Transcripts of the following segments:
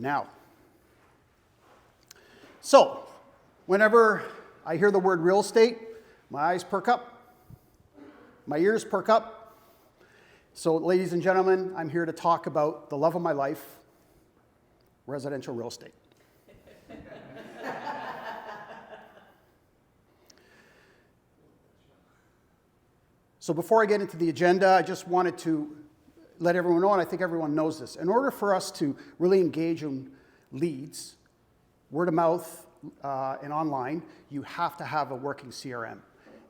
Now, so whenever I hear the word real estate, my eyes perk up, my ears perk up. So ladies and gentlemen, I'm here to talk about the love of my life, residential real estate. So before I get into the agenda, I just wanted to let everyone know, and I think everyone knows this, in order for us to really engage in leads, word of mouth and online, you have to have a working CRM.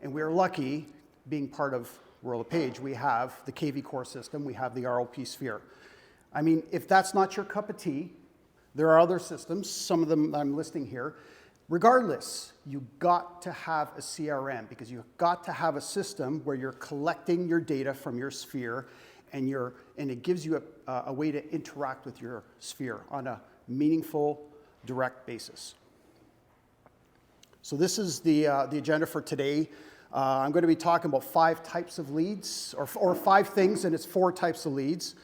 And we're lucky, being part of Royal LePage, we have the KV Core system, we have the ROP Sphere. I mean, if that's not your cup of tea, there are other systems, some of them I'm listing here. Regardless, you've got to have a CRM because you've got to have a system where you're collecting your data from your sphere and it gives you a way to interact with your sphere on a meaningful, direct basis. So this is the agenda for today. I'm going to be talking about 5 types of leads, or 5 things, and it's 4 types of leads.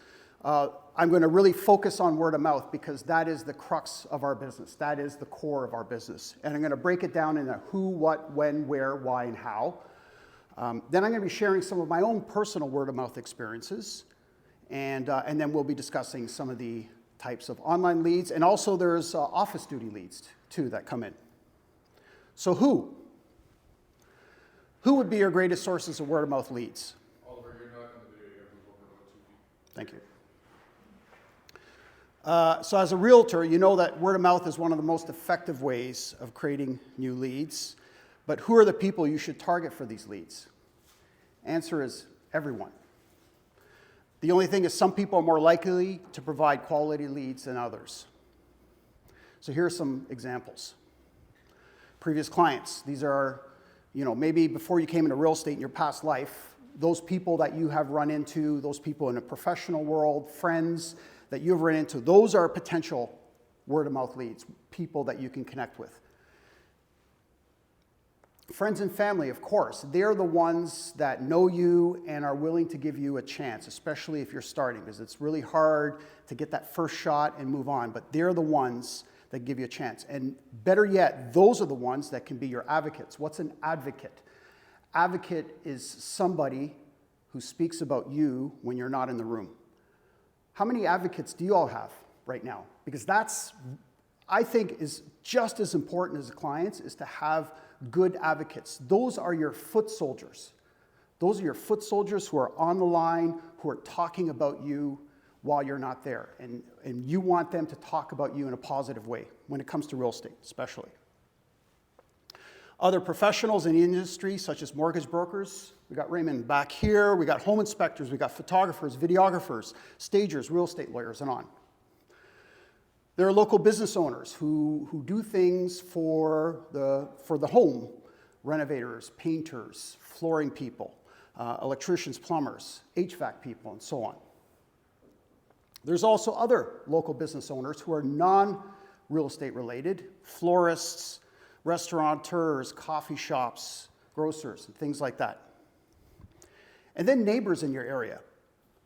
I'm going to really focus on word of mouth because that is the crux of our business. That is the core of our business. And I'm going to break it down into who, what, when, where, why, and how. Then I'm going to be sharing some of my own personal word of mouth experiences. And then we'll be discussing some of the types of online leads. And also there's office duty leads too that come in. So who? Who would be your greatest sources of word of mouth leads? Oliver, you're not in the video. You have to move over about 2 feet. Thank you. So as a realtor, you know that word of mouth is one of the most effective ways of creating new leads. But who are the people you should target for these leads? Answer is everyone. The only thing is some people are more likely to provide quality leads than others. So here are some examples. Previous clients. These are, maybe before you came into real estate in your past life, those people that you have run into, those people in the professional world, friends that you've run into, those are potential word of mouth leads, people that you can connect with. Friends and family, of course, they're the ones that know you and are willing to give you a chance, especially if you're starting, because it's really hard to get that first shot and move on, but they're the ones that give you a chance. And better yet, those are the ones that can be your advocates. What's an advocate? Advocate is somebody who speaks about you when you're not in the room. How many advocates do you all have right now? Because that's, I think, is just as important as the clients, is to have good advocates. Those are your foot soldiers. Those are your foot soldiers who are on the line, who are talking about you while you're not there. And you want them to talk about you in a positive way when it comes to real estate, especially. Other professionals in the industry, such as mortgage brokers, we got Raymond back here, we got home inspectors, we got photographers, videographers, stagers, real estate lawyers, and on. There are local business owners who do things for the home, renovators, painters, flooring people, electricians, plumbers, HVAC people, and so on. There's also other local business owners who are non-real estate related, florists, restaurateurs, coffee shops, grocers, and things like that. And then neighbors in your area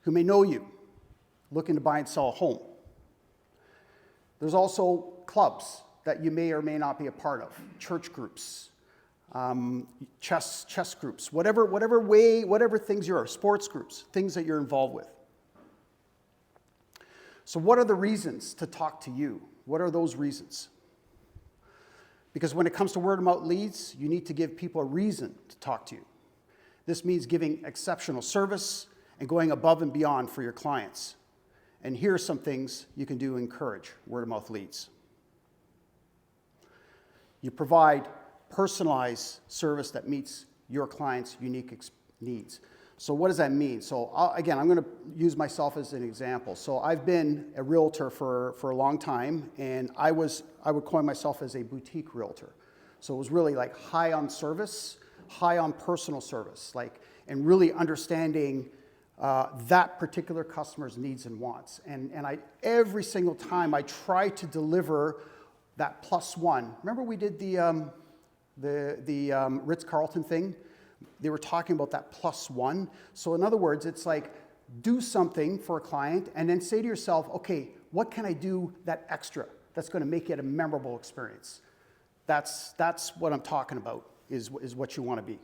who may know you, looking to buy and sell a home. There's also clubs that you may or may not be a part of, church groups, chess groups, whatever things you're, sports groups, things that you're involved with. So what are the reasons to talk to you? What are those reasons? Because when it comes to word of mouth leads, you need to give people a reason to talk to you. This means giving exceptional service and going above and beyond for your clients. And here are some things you can do to encourage word of mouth leads. You provide personalized service that meets your client's unique needs. So what does that mean? So again, I'm going to use myself as an example. So I've been a realtor for a long time, and I would coin myself as a boutique realtor. So it was really like high on service, high on personal service, and really understanding that particular customer's needs and wants. And every single time I try to deliver that +1. Remember we did the Ritz-Carlton thing? They were talking about that +1. So in other words, it's like do something for a client and then say to yourself, okay, what can I do that extra that's going to make it a memorable experience? That's what I'm talking about, is what you want to be.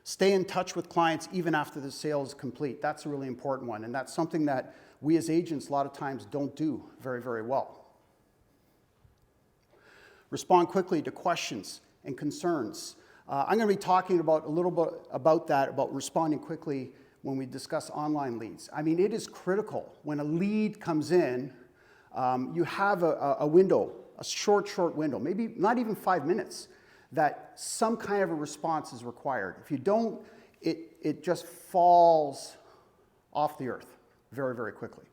Stay in touch with clients even after the sale is complete. That's a really important one, and that's something that we as agents a lot of times don't do very, very well. Respond quickly to questions and concerns. I'm going to be talking about a little bit about that, about responding quickly when we discuss online leads. I mean, it is critical. When a lead comes in, you have a window, a short window, maybe not even 5 minutes, that some kind of a response is required. If you don't, it just falls off the earth very, very quickly.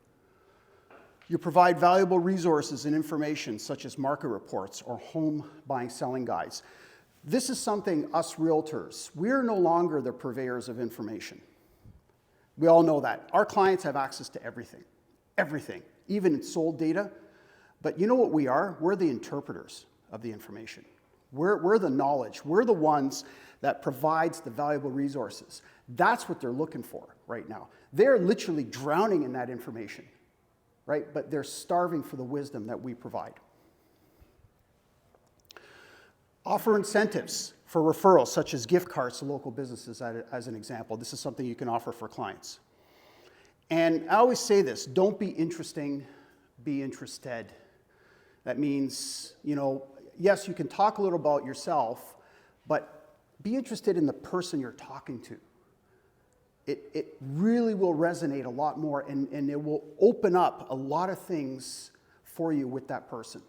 You provide valuable resources and information such as market reports or home buying selling guides. This is something us realtors, we're no longer the purveyors of information. We all know that. Our clients have access to everything, even in sold data. But you know what we are? We're the interpreters of the information. We're the knowledge. We're the ones that provides the valuable resources. That's what they're looking for right now. They're literally drowning in that information, right? But they're starving for the wisdom that we provide. Offer incentives for referrals, such as gift cards to local businesses, as an example. This is something you can offer for clients. And I always say this, don't be interesting, be interested. That means, yes, you can talk a little about yourself, but be interested in the person you're talking to. It really will resonate a lot more, and it will open up a lot of things for you with that person.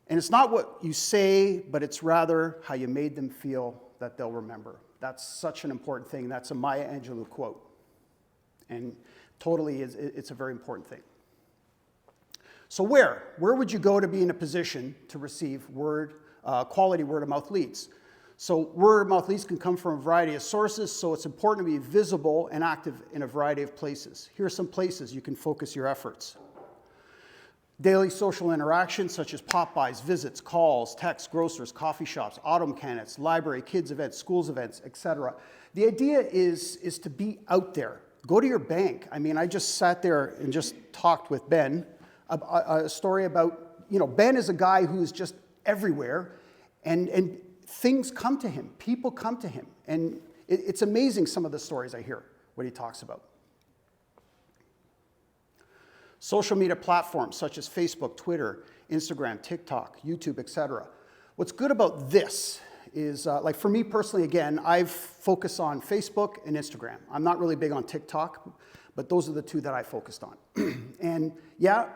And it's not what you say, but it's rather how you made them feel that they'll remember. That's such an important thing. That's a Maya Angelou quote. And totally, it's a very important thing. So where would you go to be in a position to receive quality word-of-mouth leads? So word-of-mouth leads can come from a variety of sources, so it's important to be visible and active in a variety of places. Here are some places you can focus your efforts. Daily social interactions such as pop-bys, visits, calls, texts, grocers, coffee shops, auto mechanics, library, kids events, schools events, etc. The idea is to be out there. Go to your bank. I mean, I just sat there and just talked with Ben, a story about, Ben is a guy who's just everywhere, and things come to him. People come to him. And it's amazing some of the stories I hear, what he talks about. Social media platforms such as Facebook, Twitter, Instagram, TikTok, YouTube, etc. What's good about this is, like for me personally, again, I've focused on Facebook and Instagram. I'm not really big on TikTok, but those are the two that I focused on. And yeah,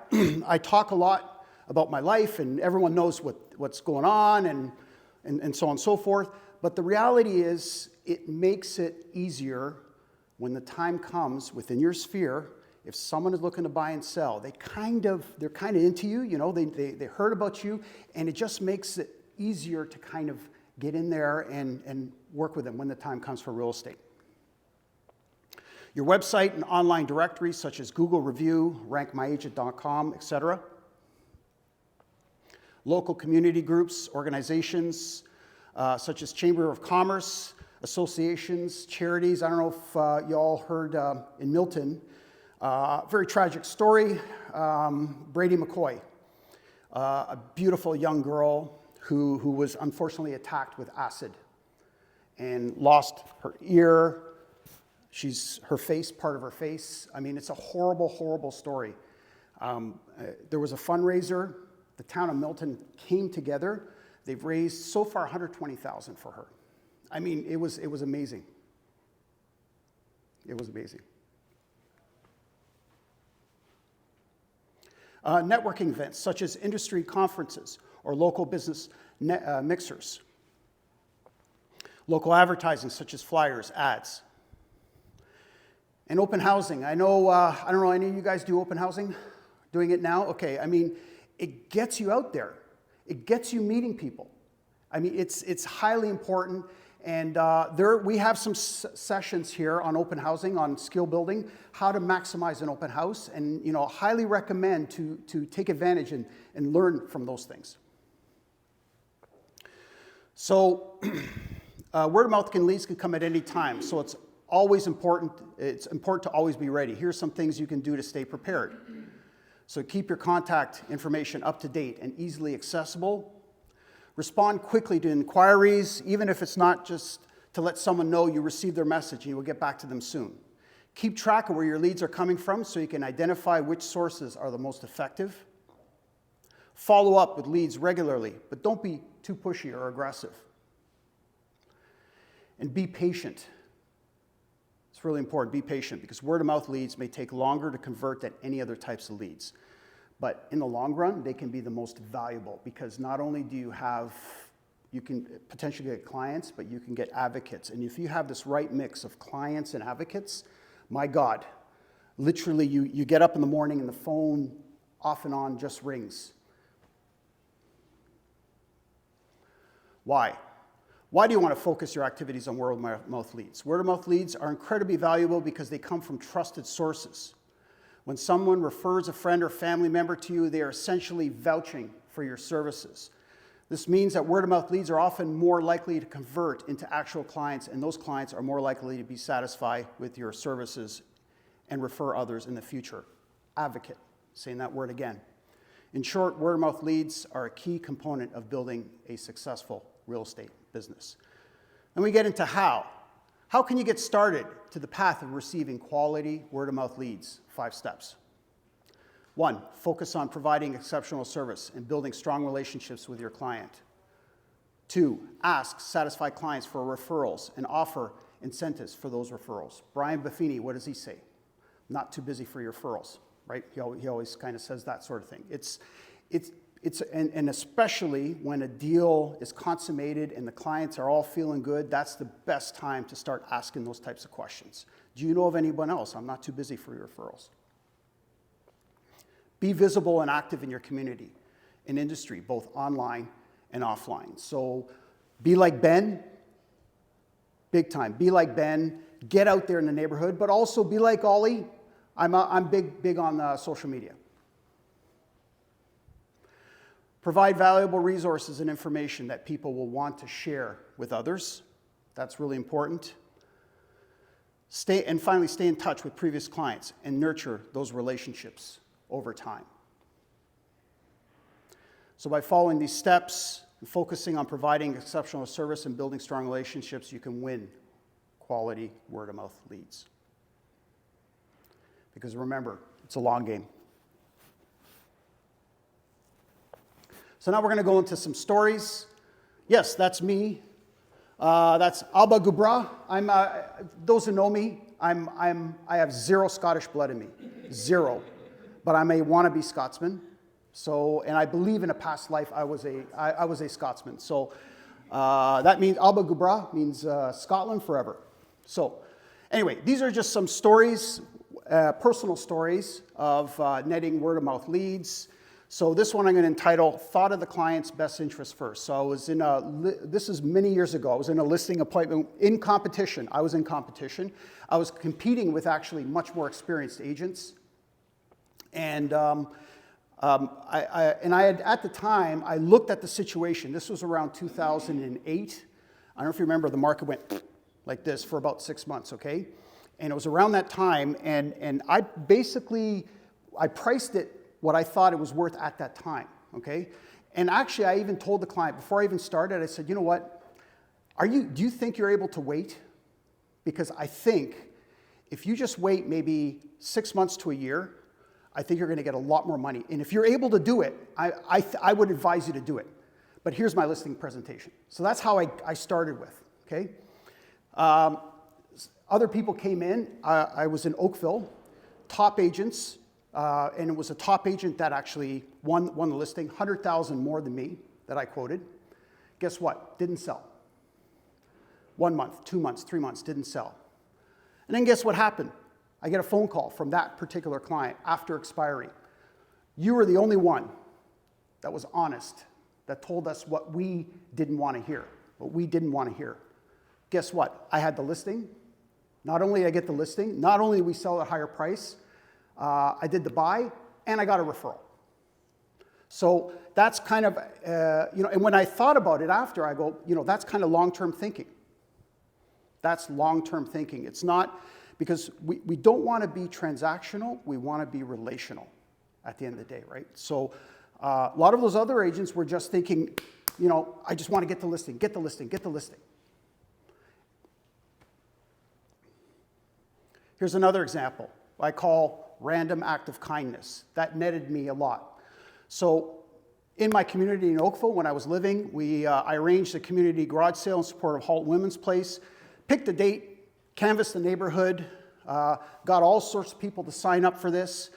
I talk a lot about my life, and everyone knows what's going on, and so on and so forth. But the reality is, it makes it easier when the time comes within your sphere. If someone is looking to buy and sell, they're kind of into you, they heard about you, and it just makes it easier to kind of get in there and work with them when the time comes for real estate. Your website and online directories such as Google Review, rankmyagent.com, etc. Local community groups, organizations such as Chamber of Commerce, associations, charities. I don't know if you all heard in Milton, very tragic story. Brady McCoy, a beautiful young girl who was unfortunately attacked with acid and lost her ear, her face, part of her face. I mean, it's a horrible, horrible story. There was a fundraiser. The town of Milton came together. They've raised so far $120,000 for her. I mean, it was amazing. It was amazing. Networking events such as industry conferences or local business mixers. Local advertising such as flyers, ads. And open housing. I don't know, any of you guys do open housing? Doing it now? Okay, I mean, it gets you out there. It gets you meeting people. I mean, it's highly important. And we have some sessions here on open housing, on skill building, how to maximize an open house, and highly recommend to take advantage and learn from those things. So word of mouth leads can come at any time. So it's Always important. It's important to always be ready. Here's some things you can do to stay prepared. So keep your contact information up to date and easily accessible. Respond quickly to inquiries, even if it's not just to let someone know you received their message and you will get back to them soon. Keep track of where your leads are coming from so you can identify which sources are the most effective. Follow up with leads regularly, but don't be too pushy or aggressive. And be patient. It's really important, be patient, because word-of-mouth leads may take longer to convert than any other types of leads. But in the long run, they can be the most valuable, because not only do you can potentially get clients, but you can get advocates. And if you have this right mix of clients and advocates, my God, literally you get up in the morning and the phone off and on just rings. Why? Why do you want to focus your activities on word-of-mouth leads? Word-of-mouth leads are incredibly valuable because they come from trusted sources. When someone refers a friend or family member to you, they are essentially vouching for your services. This means that word-of-mouth leads are often more likely to convert into actual clients, and those clients are more likely to be satisfied with your services and refer others in the future. Advocate, saying that word again. In short, word-of-mouth leads are a key component of building a successful real estate business. Then we get into how. How can you get started to the path of receiving quality word-of-mouth leads? 5 steps. 1, focus on providing exceptional service and building strong relationships with your client. 2, ask satisfied clients for referrals and offer incentives for those referrals. Brian Buffini, what does he say? Not too busy for your referrals, right? He always kind of says that sort of thing. And especially when a deal is consummated and the clients are all feeling good, that's the best time to start asking those types of questions. Do you know of anyone else? I'm not too busy for your referrals. Be visible and active in your community and industry, both online and offline. So be like Ben, big time. Be like Ben, get out there in the neighborhood, but also be like Ollie. I'm big on social media. Provide valuable resources and information that people will want to share with others. That's really important. Finally, stay in touch with previous clients and nurture those relationships over time. So by following these steps and focusing on providing exceptional service and building strong relationships, you can win quality word-of-mouth leads. Because remember, it's a long game. So now we're going to go into some stories. Yes, that's me. That's Alba Gubra. Those who know me, I have 0 Scottish blood in me, 0. But I'm a wannabe Scotsman. So, and I believe in a past life I was a Scotsman. So that means Alba Gubra means Scotland forever. So anyway, these are just some stories, personal stories of netting word-of-mouth leads. So this one I'm going to entitle Thought of the Client's Best Interest First. So I was this is many years ago, I was in a listing appointment in competition. I was in competition. I was competing with actually much more experienced agents. And at the time, I looked at the situation. This was around 2008. I don't know if you remember, the market went like this for about 6 months, okay? And it was around that time, and I priced it what I thought it was worth at that time, okay? And actually, I even told the client, before I even started, I said, you know what? Do you think you're able to wait? Because I think if you just wait maybe 6 months to a year, I think you're going to get a lot more money. And if you're able to do it, I would advise you to do it. But here's my listing presentation. So that's how I started with, okay? Other people came in. I was in Oakville, top agents, and it was a top agent that actually won the listing, 100,000 more than me that I quoted. Guess what? Didn't sell. 1 month, 2 months, 3 months, didn't sell. And then guess what happened? I get a phone call from that particular client after expiry. You were the only one that was honest, that told us what we didn't want to hear, Guess what? I had the listing. Not only did I get the listing, not only did we sell at a higher price, I did the buy, and I got a referral. So that's kind of, and when I thought about it after, I go, that's kind of long-term thinking. That's long-term thinking. It's not, because we don't want to be transactional, we want to be relational at the end of the day, right? So a lot of those other agents were just thinking, you know, I just want to get the listing, get the listing, get the listing. Here's another example I call random act of kindness. That netted me a lot. So in my community in Oakville, when I was living, I arranged a community garage sale in support of Halton Women's Place, picked a date, canvassed the neighborhood, got all sorts of people to sign up for this,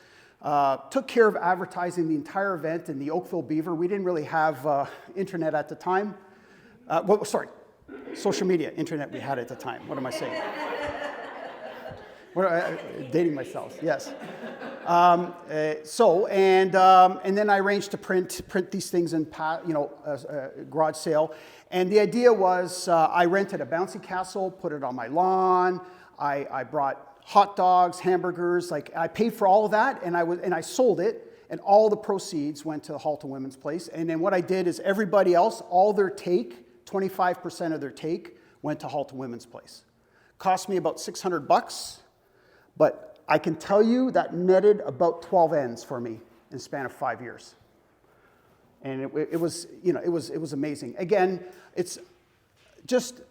took care of advertising the entire event in the Oakville Beaver. We didn't really have internet at the time. Social media. Internet we had at the time. What am I saying? Dating myself, yes. And then I arranged to print these things in, garage sale. And the idea was I rented a bouncy castle, put it on my lawn. I brought hot dogs, hamburgers. Like, I paid for all of that, and I sold it. And all the proceeds went to the Halton Women's Place. And then what I did is everybody else, all their take, 25% of their take, went to Halton Women's Place. Cost me about $600. But I can tell you that netted about 12 ends for me in the span of 5 years. And it was amazing. Again, it's just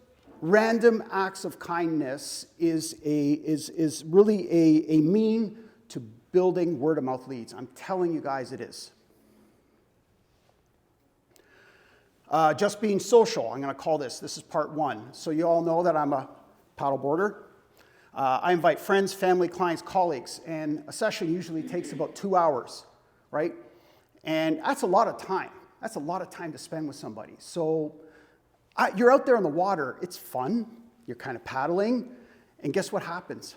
random acts of kindness is really a mean to building word-of-mouth leads. I'm telling you guys it is. Just being social, I'm going to call this. This is part 1. So you all know that I'm a paddleboarder. I invite friends, family, clients, colleagues, and a session usually takes about 2 hours, right? And that's a lot of time. That's a lot of time to spend with somebody. So you're out there on the water. It's fun. You're kind of paddling. And guess what happens?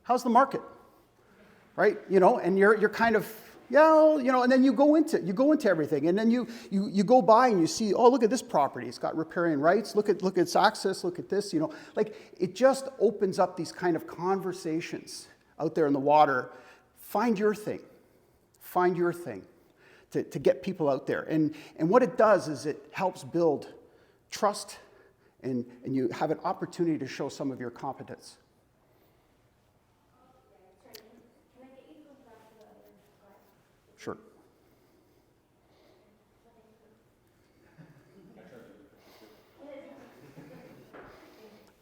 How's the market? Right? You know, and you're kind of, and then you go into everything. And then you go by and you see, oh, look at this property. It's got riparian rights. Look at its access. Look at this, Like, it just opens up these kind of conversations out there in the water. Find your thing. Find your thing to get people out there. And what it does is it helps build trust, and you have an opportunity to show some of your competence. Sure.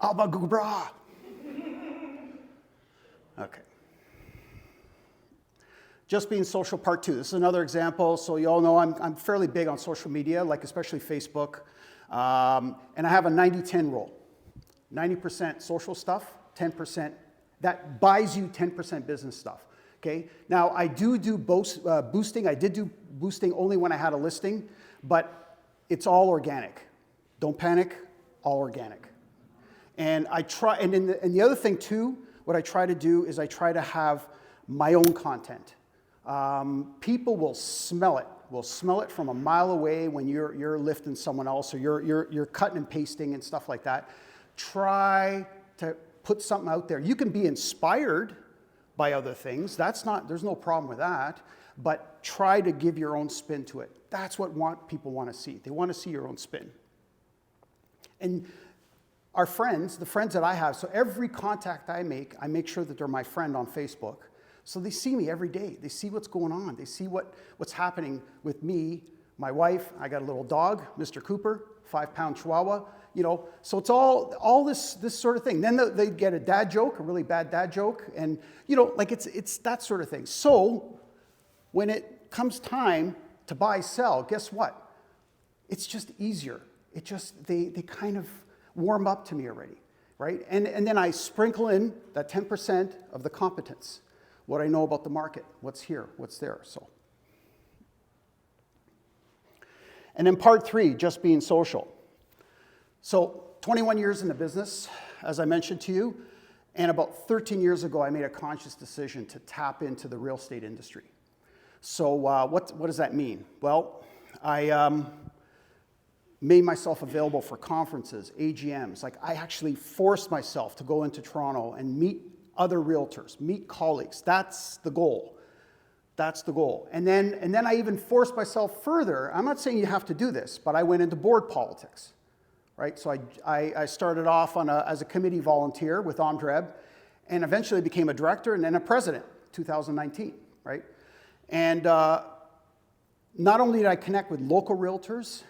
Abagubra. Okay. Just being social part 2. This is another example. So you all know I'm fairly big on social media, like especially Facebook. And I have a 90-10 rule. 90% social stuff, 10%. That buys you 10% business stuff. Okay. Now, I do boosting. I did do boosting only when I had a listing, but it's all organic. Don't panic, all organic. And I try, and the other thing too, what I try to do is I try to have my own content. People will smell it. Will smell it from a mile away when you're lifting someone else, or you're cutting and pasting and stuff like that. Try to put something out there. You can be inspired by other things. There's no problem with that, but try to give your own spin to it. That's what people want to see. They want to see your own spin. And our friends, the friends that I have, so every contact I make sure that they're my friend on Facebook. So they see me every day. They see what's going on. They see what's happening with me, my wife. I got a little dog, Mr. Cooper, 5-pound Chihuahua. So it's all this sort of thing. Then they get a dad joke, a really bad dad joke, and it's that sort of thing. So when it comes time to buy, sell, guess what? It's just easier. They kind of warm up to me already, right? And then I sprinkle in that 10% of the competence, what I know about the market, what's here, what's there. So, and then part 3, just being social. So 21 years in the business, as I mentioned to you, and about 13 years ago, I made a conscious decision to tap into the real estate industry. So what does that mean? Well, I made myself available for conferences, AGMs. Like, I actually forced myself to go into Toronto and meet other realtors, meet colleagues. That's the goal. That's the goal. And then I even forced myself further. I'm not saying you have to do this, but I went into board politics. right? So I started off as a committee volunteer with Omdreb, and eventually became a director and then a president, 2019, right? And not only did I connect with local realtors,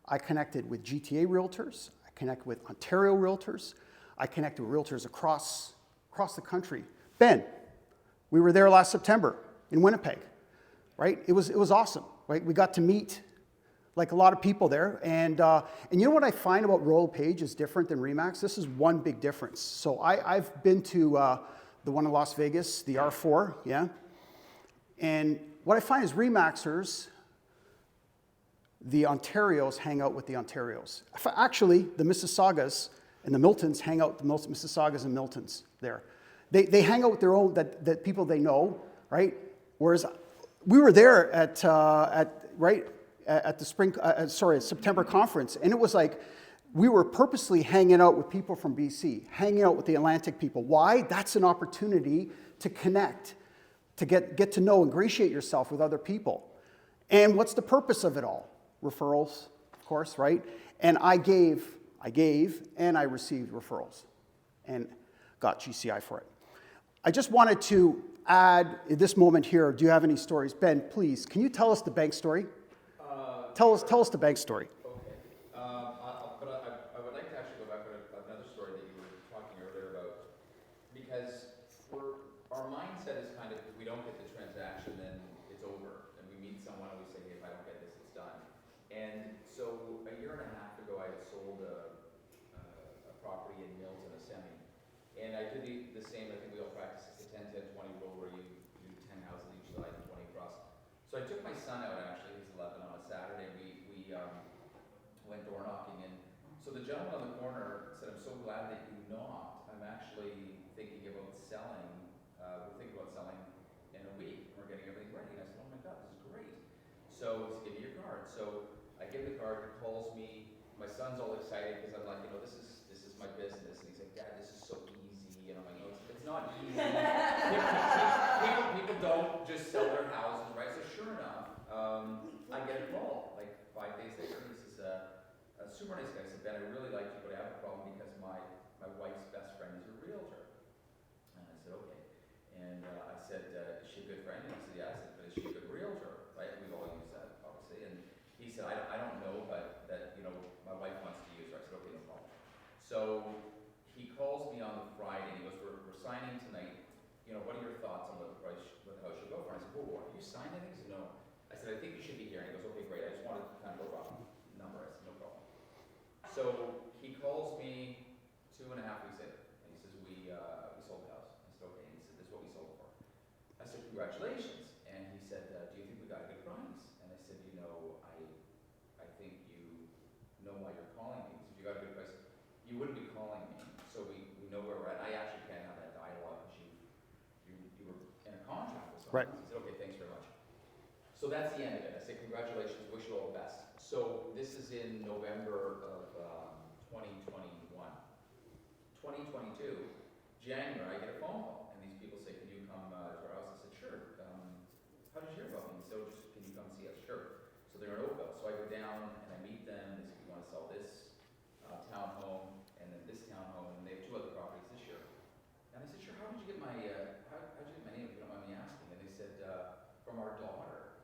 I connected with GTA realtors, I connected with Ontario realtors, I connected with realtors across the country. Ben, we were there last September in Winnipeg, right? It was awesome, right? We got to meet like a lot of people there, and you know what I find about Royal Page is different than Remax? This is one big difference. So I've been to the one in Las Vegas, the R4, yeah? And what I find is Remaxers, the Ontarios hang out with the Ontarios. Actually, the Mississaugas and the Miltons hang out with the Mississaugas and Miltons there. They hang out with their own, that people they know, right? Whereas we were there at the September conference, and it was like we were purposely hanging out with people from BC, hanging out with the Atlantic people. Why? That's an opportunity to connect, to get to know, ingratiate yourself with other people. And what's the purpose of it all? Referrals, of course, right? And I gave, and I received referrals, and got GCI for it. I just wanted to add at this moment here, do you have any stories? Ben, please, can you tell us the bank story? Tell us the bank story. Okay. But I would like to actually go back to another story that you were talking earlier about, because our mindset is kind of, if we don't get the transaction, then it's over. And we meet someone and we say, hey, if I don't get this, it's done. And so a year and a half ago, I had sold a property in Milton, a semi. And I did the same, I think we all practice, it's a 10-10-20 rule where you do 10 houses each side and 20 across. So I took my son out, actually, he was 11, on a Saturday. We went door knocking, and so the gentleman on the corner said, I'm so glad that you knocked. I'm actually thinking about selling, we're thinking about selling in a week. We're getting everything ready. And I said, oh my God, this is great. So he said, give me your card. So I give the card, he calls me. My son's all excited because I'm like, this is my business. And he's like, Dad, this is so easy. And I'm like, no, it's not easy. people don't just sell their houses, right? So sure enough, I get a call like 5 days later. This is a super nice guy. He said, Ben, I really like you, but I have a problem because my wife's best friend is a realtor. And I said, okay. And I said, is she a good friend? And he said, yeah. I said, but is she a good realtor? Right? We've all used that, obviously. And he said, I don't know, but that, my wife wants to use her. I said, okay, no problem. So he calls me on the Friday, and he goes, we're signing tonight. What are your thoughts on what the house should go for? And I said, whoa, have you signed anything? He said, no. I said, I think you should be here. And he goes, okay, great. I just wanted to kind of go rough number. I said, no problem. So he calls me 2.5 weeks later, and he says, we sold the house. I said, okay. And he said, this is what we sold it for. I said, congratulations. And he said, do you think we got a good price? And I said, I think you know why you're calling me. He said, you got a good price. You wouldn't be calling me, so we know where we're at. I actually can't have that dialogue because you were in a contract with someone. Right. He said, okay, thanks very much. So that's the end of it. I said, congratulations, wish you all the best. So this is in November of 2021. 2022, January, I get a phone call, and these people say, can you come to our house? I said, sure. How did you hear about me? So just, can you come see us? Sure. So they're in Oakville. So I go down and I meet them. They say, we want to sell this townhome and then this townhome, and they have 2 other properties this year. And I said, sure. How did you get my how'd you get my name, if you don't mind me asking? And they said, from our daughter.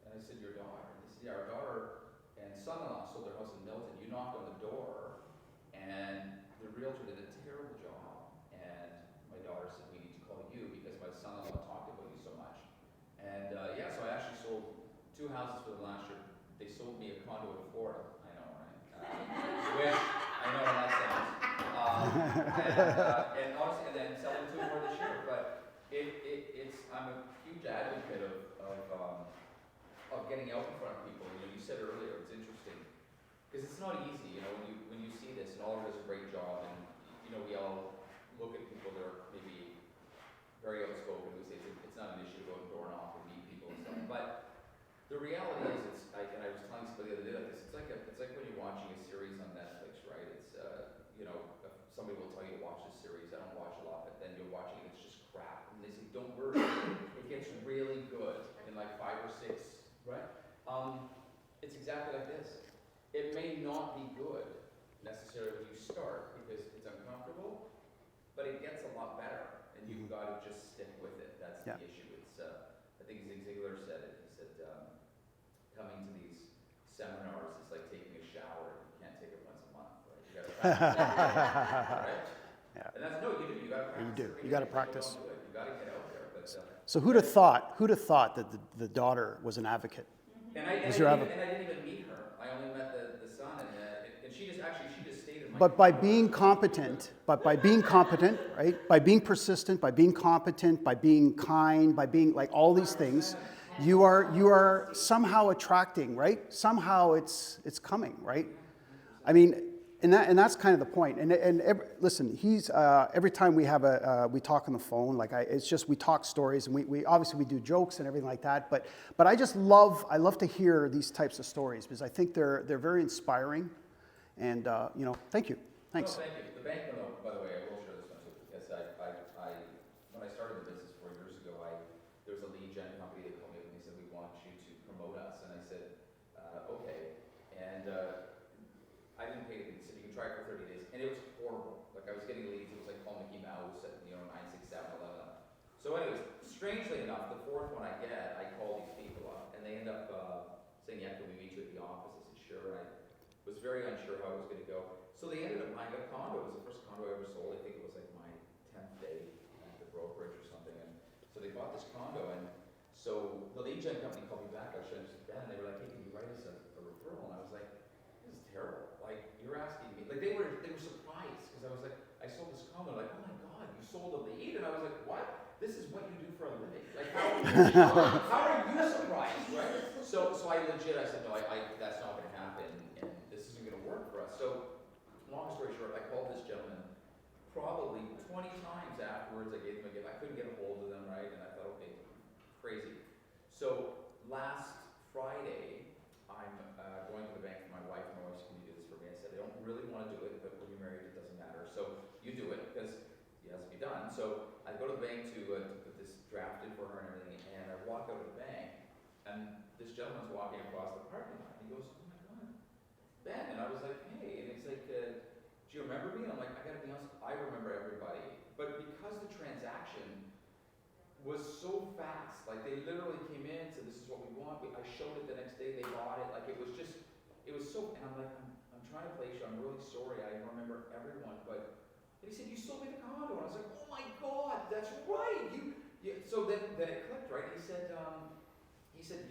And I said, your daughter? And they said, yeah, our daughter and son-in-law sold their house in Milton. You knocked on the door, and the realtor did a terrible job. And my daughter said, we need to call you because my son-in-law talked about you so much. And so I actually sold 2 houses for them last year. They sold me a condo in Florida. I know, right? Which I know how that sounds. And honestly, and then selling 2 more this year. But it's I'm a huge advocate of getting out in front of people. You said earlier, it's interesting because it's not easy. When you see this, and Oliver does a great job, and we all look at people that are maybe very outspoken. We say it's not an issue to go door knock and meet people and stuff. But the reality is, and I was telling somebody the other day like this. It's like when you're watching a series on Netflix, right? It's somebody will tell you to watch this series. I don't watch a lot, but then you're watching it, it's just crap. And they say, don't worry, it gets really good in like 5 or 6, right? It's exactly like this. It may not be good, necessarily when you start because it's uncomfortable, but it gets a lot better, and you've got to just stick with it. That's Yeah. the issue. It's I think Zig Ziglar said it. He said coming to these seminars is like taking a shower. You can't take it once a month, right? You got to practice every day, right? Yeah. And that's no, you do. You got to practice. You do. every You day. got to People practice. don't do it. You got to get out there. But So who'd have thought that the daughter was an advocate? and I Was your didn't even meet her. I only met the son, and she just stayed in my. But by being competent, right? By being persistent, by being competent, by being kind, by being like all these things, you are somehow attracting, right? Somehow it's coming, right? I mean, and that's kind of the point. Listen, he's every time we have we talk on the phone, it's just we talk stories, and we obviously we do jokes and everything like that. But I love to hear these types of stories because I think they're very inspiring. And thank you. Thanks. No, thank you. The bank one, though, by the way, I will share this one too, because I when I started the business 4 years ago, there was a lead gen company that called me up and they said, we want you to promote us. And I said, okay. And I didn't pay the lead. He said, you can try it for 30 days. And it was horrible. Like I was getting leads. It was like call Mickey Mouse at 967 11. So anyways, strangely enough, the fourth one I get, I call these people up and they end up saying, yeah, can we meet you at the office? I said, sure. And I was very unsure how it was going to go. So they ended up buying a condo. It was the first condo I ever sold. I think it was like my 10th day at the brokerage or something. And so they bought this condo. And so the lead gen company called me back. I showed them Ben, and they were like, hey, can you write us a referral? And I was like, this is terrible. Like, you're asking me. Like, they were surprised because I was like, I sold this condo. Like, oh my God, you sold a lead? And I was like, what? This is what you do for a living. Like, how are you surprised, right? So I said, no, that's not going to happen. And this isn't going to work for us. So long story short, I called this gentleman probably 20 times afterwards. I gave him a gift. I couldn't get a hold of them, right? And I thought, okay, crazy. So last Friday, I'm going to the bank for my wife. My wife's, can you do this for me? I said, I don't really want to do it, but when you're married, it doesn't matter. So you do it because it has to be done. So I go to the bank to put this draft in for her and everything. And I walk out of the bank, and this gentleman's walking across the parking lot. He goes, oh my God, Ben. And I was like, hey. And he's like, do you remember me? And I'm like, I gotta be honest, I remember everybody. But because the transaction was so fast, like they literally came in, said this is what we want. I showed it the next day, they bought it. Like it was so, and I'm like, I'm trying to place you, I'm really sorry, I don't remember everyone. But he said, you sold me the condo. And I was like, oh my God, that's right. So then it clicked, right? He said,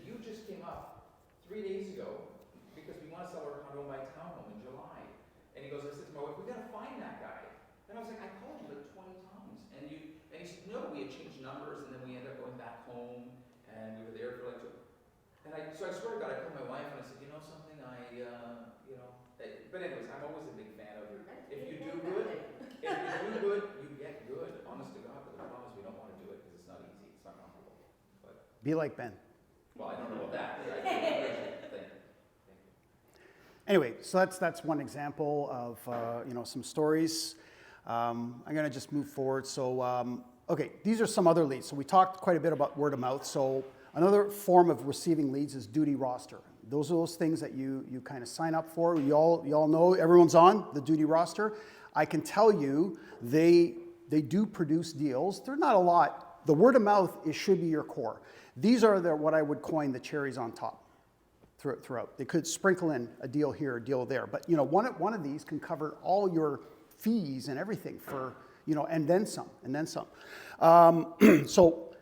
you just came up 3 days ago because we want to sell our condo in my townhome in July. And he goes, I said to my wife, we got to find that guy. And I was like, I called you like 20 times. And he said, no, we had changed numbers, and then we ended up going back home, and we were there for like 2. So I swear to God, I called my wife and I said, you know something, but anyways, I'm always a big fan of if you do good, you get good, honest to God. But the problem is we don't want to do it because it's not easy, it's not comfortable. But Be like Ben. well, I don't know about that. But I appreciate the thing. Thank you. Anyway, so that's one example of some stories. I'm going to just move forward. So, okay, these are some other leads. So we talked quite a bit about word of mouth. So another form of receiving leads is duty roster. Those are those things that you kind of sign up for. You all know everyone's on the duty roster. I can tell you they do produce deals. They're not a lot. The word of mouth should be your core. These are what I would coin the cherries on top throughout. They could sprinkle in a deal here, a deal there. But one of these can cover all your fees and everything for, and then some. So,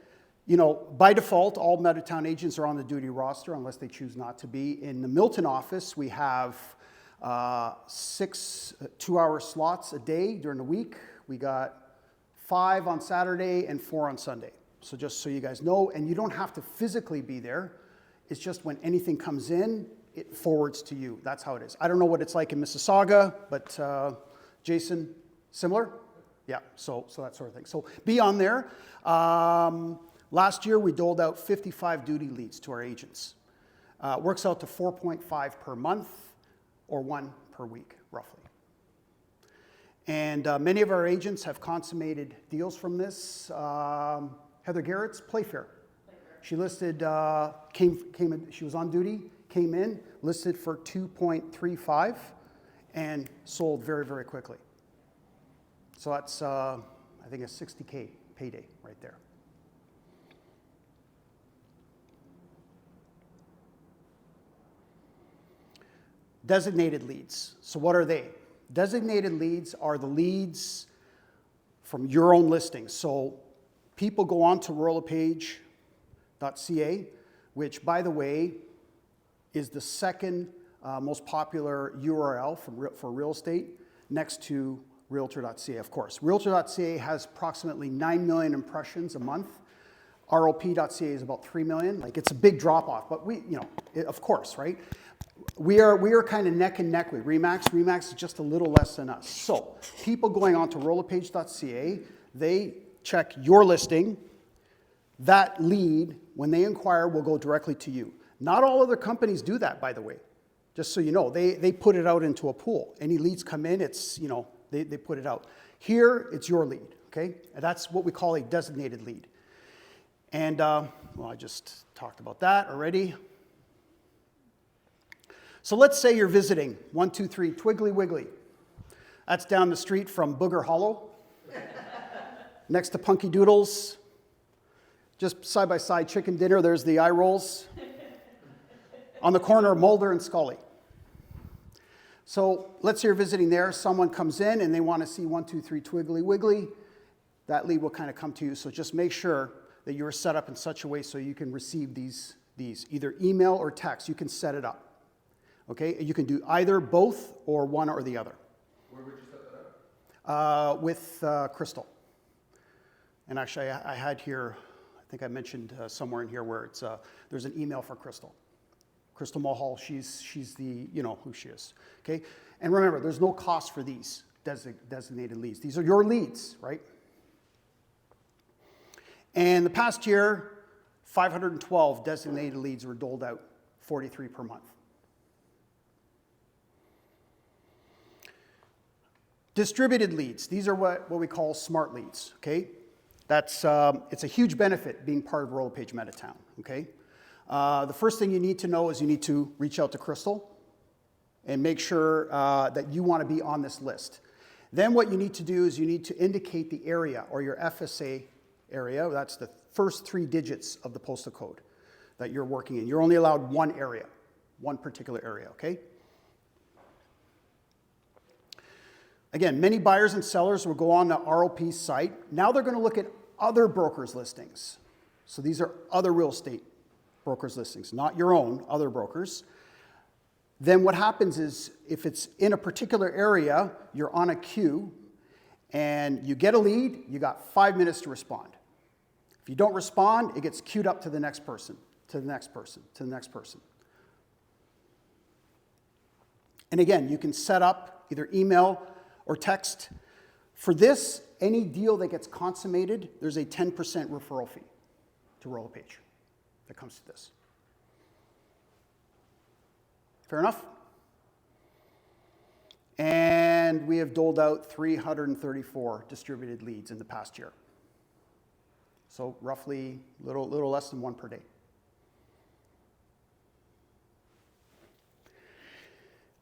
by default, all Meadowtowne agents are on the duty roster unless they choose not to be. In the Milton office, we have 6 2-hour slots a day during the week. We got 5 on Saturday and 4 on Sunday. So just so you guys know, and you don't have to physically be there. It's just when anything comes in, it forwards to you. That's how it is. I don't know what it's like in Mississauga, but Jason, similar? Yeah, so that sort of thing. So be on there. Last year, we doled out 55 duty leads to our agents. Works out to 4.5 per month or 1 per week, roughly. And many of our agents have consummated deals from this. Heather Garrett's Playfair. She listed, she was on duty, came in, listed for 2.35, and sold very, very quickly. So that's, I think, a $60K payday right there. Designated leads. So what are they? Designated leads are the leads from your own listings. So people go on to royallepage.ca, which, by the way, is the second most popular URL for real estate, next to realtor.ca, of course. Realtor.ca has approximately 9 million impressions a month. ROP.ca is about 3 million. Like, it's a big drop-off, but of course, right? We are kind of neck and neck with Remax. Remax is just a little less than us. So people going on to royallepage.ca, they check your listing. That lead, when they inquire, will go directly to you. Not all other companies do that, by the way. Just so you know, they put it out into a pool. Any leads come in, it's, they put it out. Here, it's your lead, okay? And that's what we call a designated lead. And, I just talked about that already. So let's say you're visiting 123 Twiggly Wiggly. That's down the street from Booger Hollow, next to Punky Doodles. Just side by side chicken dinner, there's the eye rolls. On the corner of Mulder and Scully. So let's say you're visiting there, someone comes in and they want to see 123 Twiggly Wiggly. That lead will kind of come to you, so just make sure that you're set up in such a way so you can receive these either email or text. You can set it up. Okay, you can do either both or one or the other. Where would you set that up? With Crystal. And actually, I had here, I think I mentioned somewhere in here where it's there's an email for Crystal. Crystal Mulhall, she's the, who she is. Okay, and remember, there's no cost for these designated leads. These are your leads, right? And the past year, 512 designated leads were doled out, 43 per month. Distributed leads, these are what we call smart leads, okay? It's a huge benefit being part of Royal LePage Meadowtowne, okay? The first thing you need to know is you need to reach out to Crystal and make sure that you want to be on this list. Then what you need to do is you need to indicate the area or your FSA area. That's the first 3 digits of the postal code that you're working in. You're only allowed one area, one particular area, okay? Again, many buyers and sellers will go on the ROP's site. Now they're going to look at other brokers' listings. So these are other real estate brokers' listings, not your own, other brokers. Then what happens is if it's in a particular area, you're on a queue and you get a lead, you got 5 minutes to respond. If you don't respond, it gets queued up to the next person, to the next person, to the next person. And again, you can set up either email or text. For this, any deal that gets consummated, there's a 10% referral fee to Royal LePage that comes to this. Fair enough? And we have doled out 334 distributed leads in the past year. So roughly a little less than 1 per day.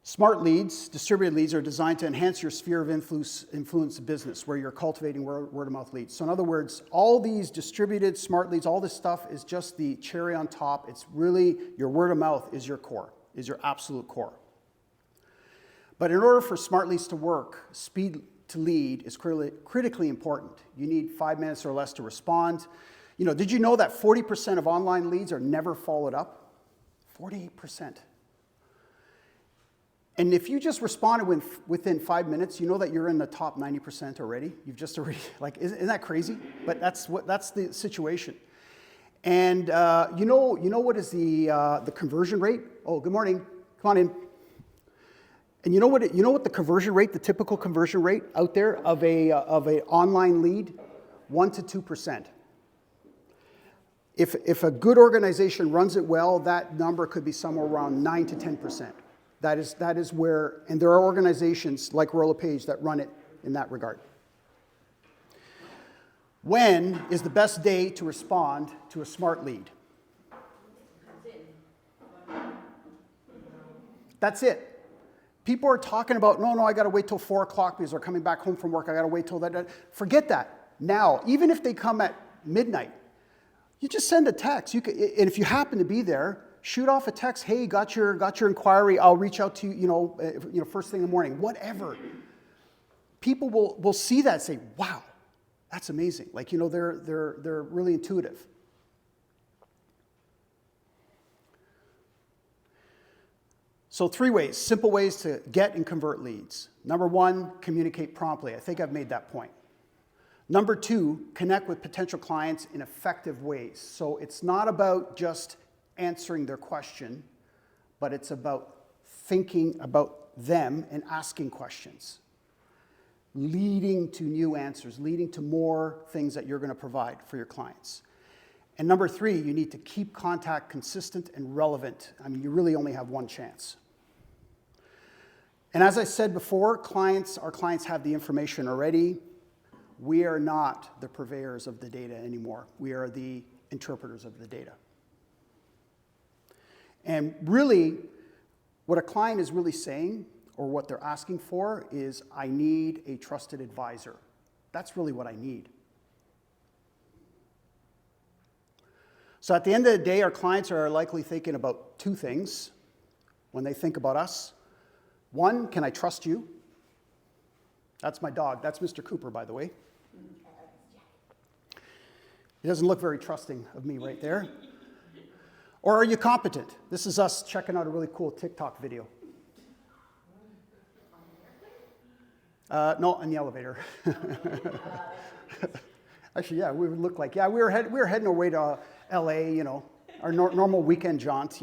Smart leads, distributed leads, are designed to enhance your sphere of influence business where you're cultivating word-of-mouth leads. So in other words, all these distributed smart leads, all this stuff is just the cherry on top. It's really your word-of-mouth is your core, is your absolute core. But in order for smart leads to work, speed to lead is critically important. You need 5 minutes or less to respond. Did you know that 40% of online leads are never followed up? 48%. And if you just responded within 5 minutes, you know that you're in the top 90% already. You've just already, isn't that crazy? But that's the situation. And you know what is the conversion rate? Oh, good morning. Come on in. And you know what the conversion rate, the typical conversion rate out there of a online lead? 1 to 2%. If a good organization runs it well, that number could be somewhere around 9 to 10%. That is where, and there are organizations like Royal LePage that run it in that regard. When is the best day to respond to a smart lead? That's it. People are talking about, no, I got to wait till 4 o'clock because they're coming back home from work. I got to wait till that. Forget that. Now, even if they come at midnight, you just send a text. And if you happen to be there, shoot off a text. Hey, got your inquiry. I'll reach out to you, first thing in the morning. Whatever. People will see that and say, wow, that's amazing. Like, they're really intuitive. So 3 ways, simple ways to get and convert leads. Number 1, communicate promptly. I think I've made that point. Number 2, connect with potential clients in effective ways. So it's not about just answering their question, but it's about thinking about them and asking questions, leading to new answers, leading to more things that you're going to provide for your clients. And number 3, you need to keep contact consistent and relevant. I mean, you really only have one chance. And as I said before, our clients have the information already. We are not the purveyors of the data anymore. We are the interpreters of the data. And really, what a client is really saying, or what they're asking for, is I need a trusted advisor. That's really what I need. So at the end of the day, our clients are likely thinking about 2 things when they think about us. 1, can I trust you? That's my dog. That's Mr. Cooper, by the way. He doesn't look very trusting of me right there. Or are you competent? This is us checking out a really cool TikTok video. No, in the elevator. Actually, yeah, we would look like, we were heading our way to LA, our normal weekend jaunt,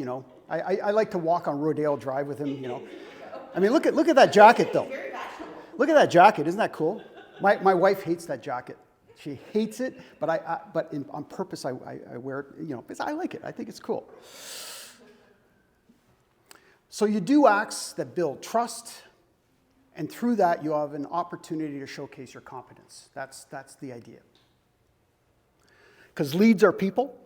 I like to walk on Rodale Drive with him, I mean, look at that jacket, though. Look at that jacket. Isn't that cool? My wife hates that jacket. She hates it, but on purpose I wear it, because I like it. I think it's cool. So you do acts that build trust, and through that you have an opportunity to showcase your competence. That's the idea. Because leads are people.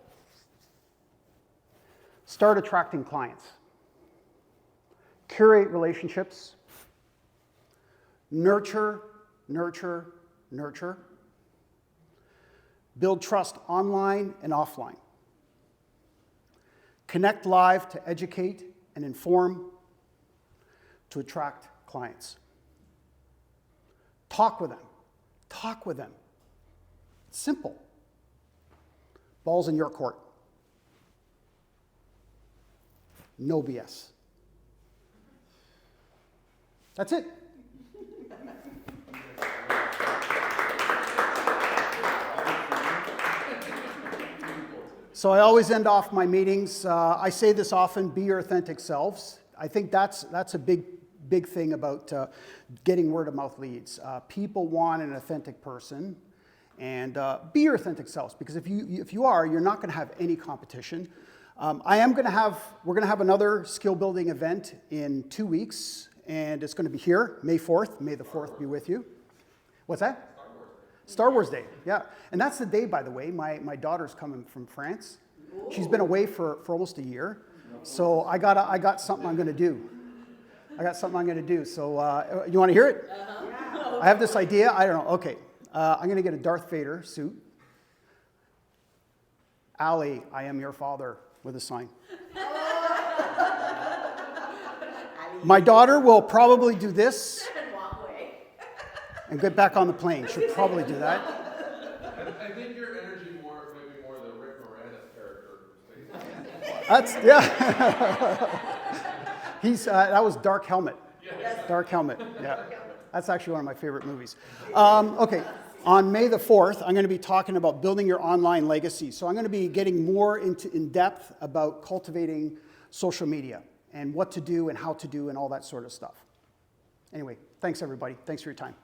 Start attracting clients. Curate relationships. Nurture. Build trust online and offline. Connect live to educate and inform, to attract clients. Talk with them. It's simple. Ball's in your court. No BS. That's it. So I always end off my meetings. I say this often: be your authentic selves. I think that's a big thing about getting word of mouth leads. People want an authentic person, and be your authentic selves. Because if you are, you're not going to have any competition. We're going to have another skill building event in 2 weeks, and it's going to be here, May 4th. May the 4th be with you. What's that? Star Wars Day, yeah. And that's the day, by the way, my daughter's coming from France. She's been away for almost a year. So I got something I'm going to do. So you want to hear it? Uh-huh. I have this idea. I don't know. Okay. I'm going to get a Darth Vader suit. Allie, I am your father, with a sign. My daughter will probably do this and get back on the plane. She'll probably do that. I think your energy maybe more the Rick Moranis character. That's, yeah. That was Dark Helmet. Yes. Dark Helmet, yeah. That's actually one of my favorite movies. Okay, on May the 4th, I'm going to be talking about building your online legacy. So I'm going to be getting more in depth about cultivating social media and what to do and how to do and all that sort of stuff. Anyway, thanks everybody. Thanks for your time.